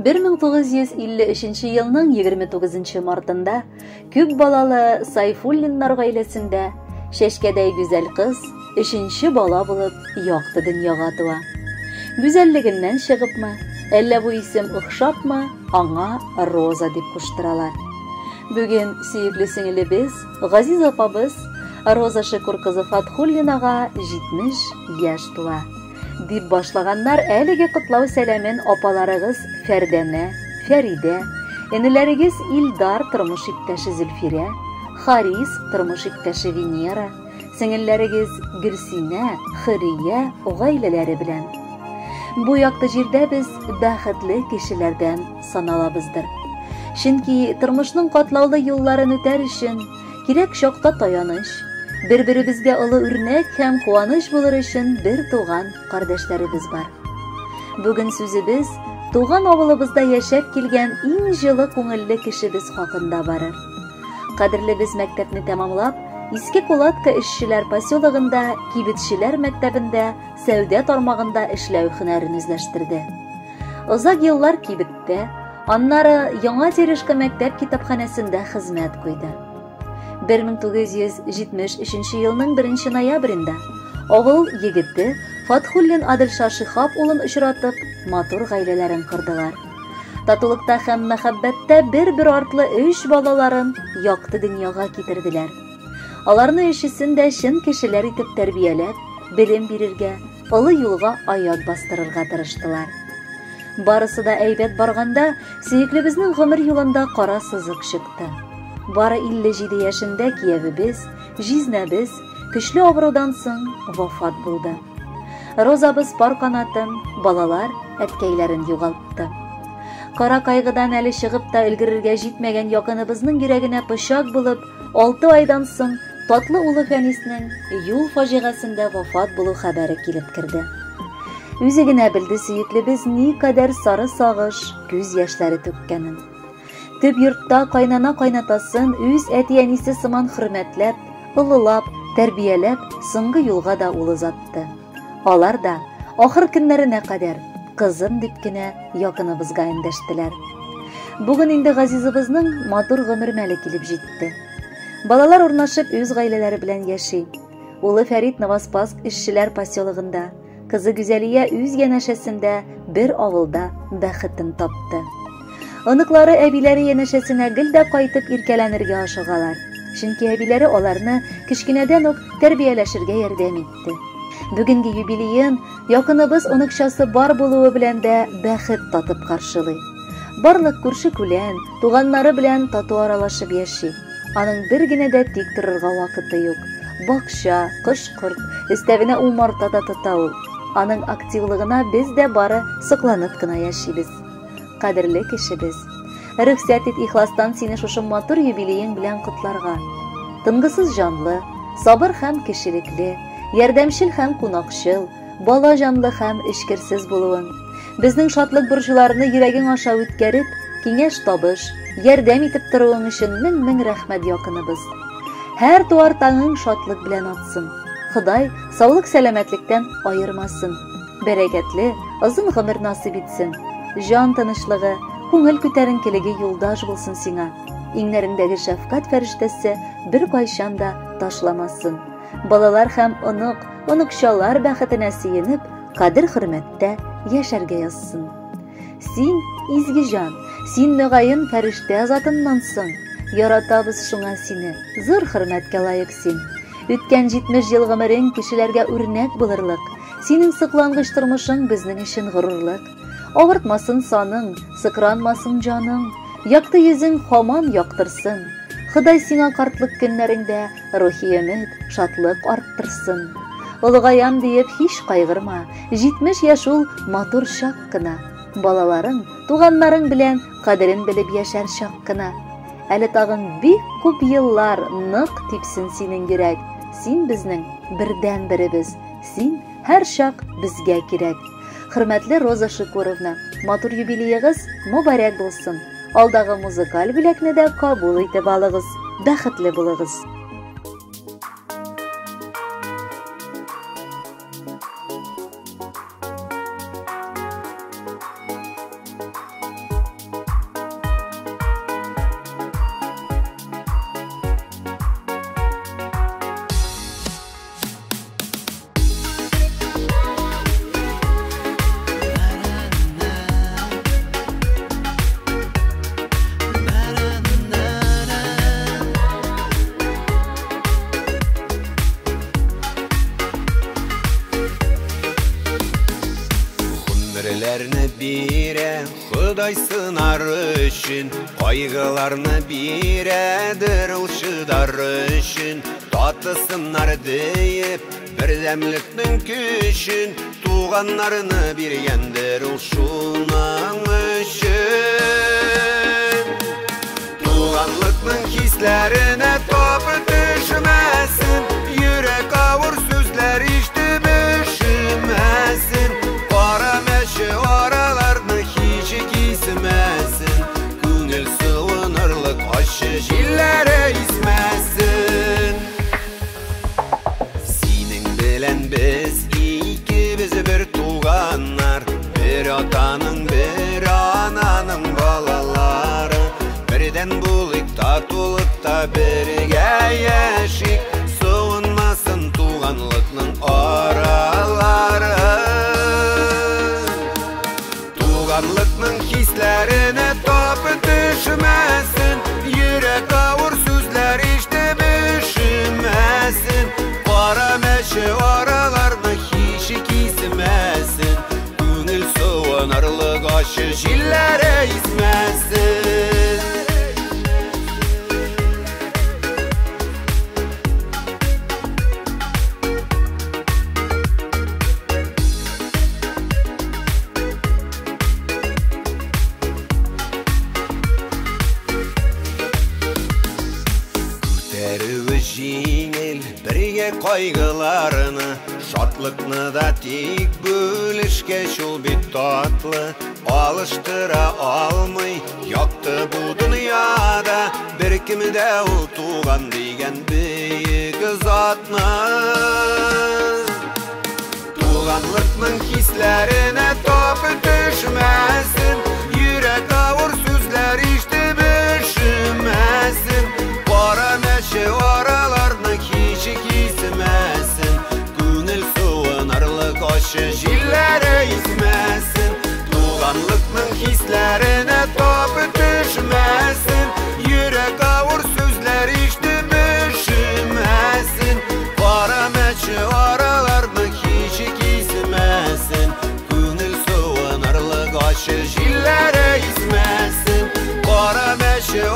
1953 елның 29 мартында күп балалы Сайфуллиннар гаиләсендә шәшкәдәй гүзәл кыз 3нче бала булып якты дөньяга туа. Гүзәллегеннән чыгыпмы, әллә бу исем охшапмы, аңа Роза дип куштыралар. Бүген сөекле сеңелебез, Газиз апабыз Роза Шөкүр кызы Фатхуллинага 70 яшь туа. Дип башлаганнар әлеге котлау сәламен апаларыгыз Фәрдәнә, Фәридә, энеләрегез Илдар тормыш иптәше Зөлфирә, Харис тормыш иптәше Венера, сеңелләрегез Гөлсинә, Хөрия гаиләләре белән. Бу якты җирдә без бәхетле кешеләрдән саналабыздыр. Чөнки тормышның катлаулы юлларын үтәр өчен кирәк чакта таяныч, бер-беребезгә олы үрнәк һәм куаныч булыр өчен бер туган кардәшләребез бар. Бүген сүзебез туган авылыбызда яшәп килгән иң җылы күңелле кешебез хакында барыр. Кадерле без мәктәпне тәмамлап, Иске Кулатка эшчеләр поселогында, кибетчеләр мәктәбендә, сәүдә тармагында эшләү һөнәрен үзләштерде. Озак еллар кибеттә, аннары Яңа Терешка мәктәп китапханәсендә хезмәт куйды. 1973 елның 1 ноябрендә авыл егете Фатхуллин Адылша Шихап улын очратып, матур гаиләләрен кордылар. Татулыкта һәм мәхәббәттә бер-бер артлы 3 балаларын якты дөньяга китерделәр. Аларны өчесен дә чын кешеләр итеп тәрбияләп, белем бирергә, олы юлга аяк бастырырга тырыштылар. Барысы да әйбәт барганда, сөеклебезнең гомер юлында кара сызык чыкты. Бары 57 яшендә киявебез, җизнәбез, көчле авырудан соң вафат булды. Розабыз пар канатын, балалар әткәйләрен югалтты. Кара кайгыдан әле чыгып та өлгерергә җитмәгән якыныбызның йөрәгенә пычак булып, 6 айдан соң татлы улы Фәниснең юл фаҗигасендә вафат булу хәбәре килеп керде. Үзе генә белде сөеклебез никадәр сары сагыш, күз яшьләре түккәнен. Төп йортта кайнана-кайнатасын үз әти-әнисе сыман хөрмәтләп, олылап, тәрбияләп, соңгы юлга да ул узатты. Алар да ахыр көннәренә кадәр кызым дип кенә якыныбызга эндәштеләр. Бүген инде Газизыбызның матур гомер мәле килеп җитте. Балалар урнашып үз гаиләләре белән яши. Улы Фәрид Новоспасск эшчеләр поселогында, кызы Гүзәлия үз янәшәсендә бер авылда бәхетен тапты. Оныклары әбиләре янәшәсенә гел дә кайтып иркәләнергә ашыгалар. Чөнки әбиләре аларны кичкенәдән үк тәрбияләшергә ярдәм итте. Бүгенге юбилеен якыныбыз оныкчасы бар булуы белән дә бәхет татып каршылый. Барлык күрше-күлән, туганнары белән тату аралашып яши. Аның бер генә дә тик торырга вакыты юк. Бакча, кош-корт, өстәвенә умарта да тота ул. Аның активлыгына без дә бары сокланып кына яшибез. Кадерле кешебез, рөхсәт ит ихластан сине шушы матур юбилеең белән котларга. Тынгысыз җанлы, сабыр һәм кешелекле, ярдәмчел һәм кунакчыл, бала җанлы һәм эчкерсез булуың. Безнең шатлык бурҗуларны йөрәгең аша үткәреп, киңәш табыш, ярдәм итеп торуың өчен мең рәхмәт якыныбыз. Һәр туар таңың шатлык белән атсын. Ходай саулык сәламәтлектән айырмасын. Бәрәкәтле, озын гомер насыйп итсен. Жан тынычлыгы, күңел күтәренкелеге юлдаш булсын сиңа. Иңнәреңдәге шәфкать фәрештәсе бер кайчан да ташламасын. Балалар һәм оныкчалар бәхетенә сөенеп, кадер-хөрмәттә яшәргә язсын. Син изге жан, син мөгаен фәрештә затыннансың. Яратабыз шуңа сине, зур хөрмәткә лаек син. Үткән 70 ел гомерең кешеләргә үрнәк булырлык. Синең сыклангыч тормышың безнең өчен горурлык. Авыртмасын саның, сыкранмасын җаның, якты йөзең һаман яктырсын. Ходай сиңа картлык көннәреңдә рухи өмет, шатлык арттырсын. Олыгаям диеп һич кайгырма, 70 яшь ул матур чак кына. Балаларың, туганнарың белән кадерен белеп яшәр чак кына. Әле тагын бик күп еллар нык типсен синең йөрәк. Син безнең бердән беребез. Син һәр чак безгә кирәк. Хөрмәтле Роза Шөкүровна, матур юбилеегыз мөбарәк булсын. Алдагы музыкаль бүләкне дә кабул итеп алыгыз. Бәхетле булыгыз. Ömürlerini bire Xuday sınar üçün, Qaygılarını biredir ılşıdar üçün. Tatısınlar deyip bir demliknin küçün, Tuğanlarını birgendir ılşunan üçün. Tuğanlıkның hislerine topu düşmesin, Yürek avur sözler iştip üşümesin. Qara meşe aralarını hiç gizmesin, Көңіл sığınırlık aşı jillere ismesin. Senin bilen biz ikimiz bir tuğanlar, Bir atanın bir ananın balaları. Birden bulik tatulukta birge yaşik, Sığınmasın tuğanlıkның araları. Tuğanlıkның hislerine topu düşmesin, Yürek avur sözler iştip üşümesin. Qara meşe aralarını hiç gizmesin, Көңіл sığınırlık aşı jillere ismesin. Ko'tarib jеңіл birge qaygılarını, Şatlıkны da tek bölüşke şul bit tatlı. Alıştıra almay yaktı bu dünyada, Bir kimde ul tuğan degen büyük zatны. Tuğanlıkның hislerine topu düşmesin, Yürek avur sözler iştip üşümesin. Qara meşe aralarını hiç gizmesin, Көңіл sığınırlık aşı jillere ismesin. Tuğanlıkның hislerine topu düşmesin, Yürek avur sözler iştip üşümesin. Qara meşe aralarını hiç gizmesin, Көңіл sığınırlık aşı jillere ismesin. Qara meşe